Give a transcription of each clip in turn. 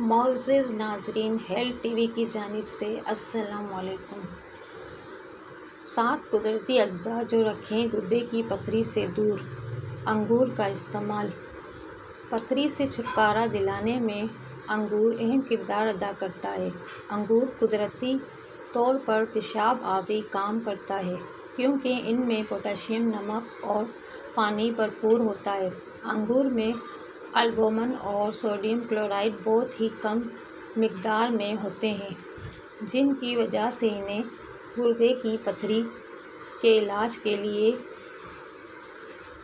معزز ناظرین، health T V کی جانب سے السلام علیکم۔ 7 قدرتی اجزاء جو رکھیں گردے کی پتھری سے دور۔ انگور کا استعمال۔ پتھری سے چھٹکارا دلانے میں انگور اہم کردار ادا کرتا ہے۔ انگور قدرتی طور پر پیشاب آوری کام کرتا ہے کیونکہ ان میں پوٹاشیم، نمک اور پانی بھرپور ہوتا ہے۔ انگور میں البومن اور سوڈیم کلورائڈ بہت ہی کم مقدار میں ہوتے ہیں، جن کی وجہ سے انہیں گردے کی پتھری کے علاج کے لیے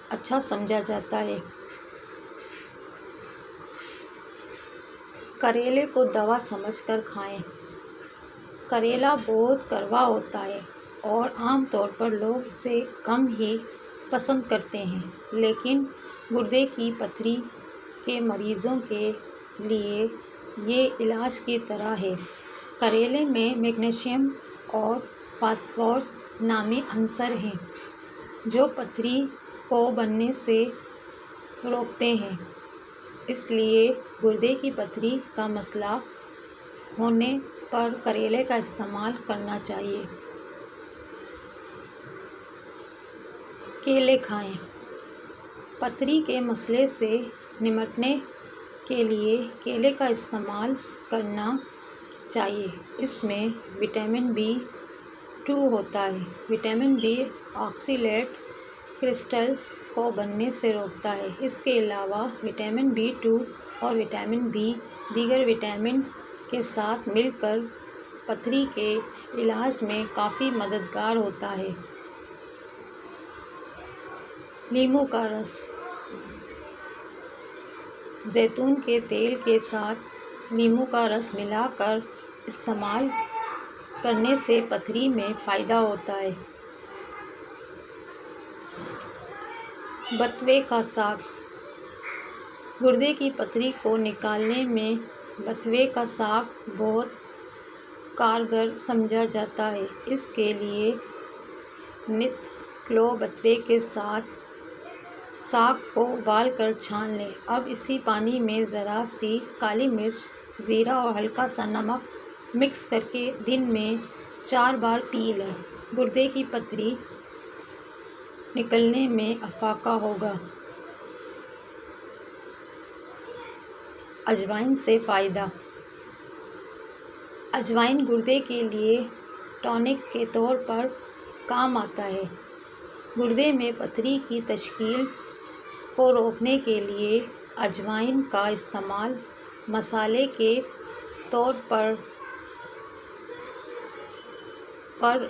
اچھا سمجھا جاتا ہے۔ کریلے کو دوا سمجھ کر کھائیں۔ کریلا بہت کڑوا ہوتا ہے اور عام طور پر لوگ اسے کم ہی پسند کرتے ہیں، لیکن گردے کی پتھری کے مریضوں کے لیے یہ علاج کی طرح ہے۔ کریلے میں میگنیشیم اور فاسفورس نامی عنصر ہیں جو پتھری کو بننے سے روکتے ہیں، اس لیے گردے کی پتھری کا مسئلہ ہونے پر کریلے کا استعمال کرنا چاہیے۔ کیلے کھائیں۔ پتھری کے مسئلے سے نمٹنے کے لیے کیلے کا استعمال کرنا چاہیے۔ اس میں وٹامن B2 ہوتا ہے۔ وٹامن B آکسیلیٹ کرسٹلز کو بننے سے روکتا ہے۔ اس کے علاوہ وٹامن B2 اور وٹامن B دیگر وٹامن کے ساتھ مل کر پتھری کے علاج میں کافی مددگار ہوتا ہے۔ لیموں کا رس۔ زیتون کے تیل کے ساتھ لیموں کا رس ملا کر استعمال کرنے سے پتھری میں فائدہ ہوتا ہے۔ بتوے کا ساگ۔ گردے کی پتھری کو نکالنے میں بتوے کا ساگ بہت کارگر سمجھا جاتا ہے۔ اس کے لیے نصف کلو بتوے کے ساگ کو ابال کر چھان لیں۔ اب اسی پانی میں ذرا سی کالی مرچ، زیرہ اور ہلکا سا نمک مکس کرکے دن میں 4 بار پی لیں۔ گردے کی پتھری نکلنے میں افاقہ ہوگا۔ اجوائن سے فائدہ۔ اجوائن گردے کے لیے ٹونک کے طور پر کام آتا ہے۔ گردے میں پتھری کی تشکیل کو روکنے کے لیے اجوائن کا استعمال مسالے کے طور پر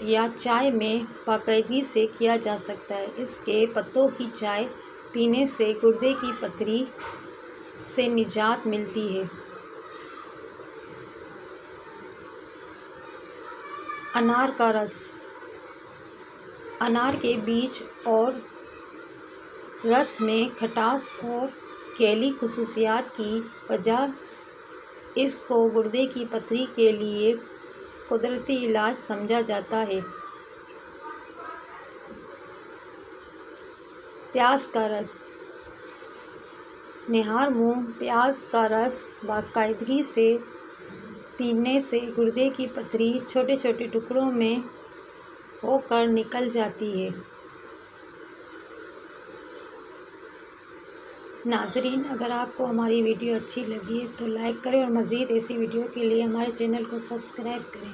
یا چائے میں باقاعدگی سے کیا جا سکتا ہے۔ اس کے پتوں کی چائے پینے سے گردے کی پتھری سے نجات ملتی ہے۔ انار کا رس۔ انار کے بیج اور رس میں کھٹاس اور کیلی خصوصیات کی وجہ اس کو گردے کی پتھری کے لیے قدرتی علاج سمجھا جاتا ہے۔ پیاز کا رس۔ نہار منہ پیاز کا رس باقاعدگی سے پینے سے گردے کی پتھری چھوٹے چھوٹے ٹکڑوں میں ہو کر نکل جاتی ہے۔ ناظرین، اگر آپ کو ہماری ویڈیو اچھی لگی ہے تو لائک کریں اور مزید ایسی ویڈیو کے لیے ہمارے چینل کو سبسکرائب کریں۔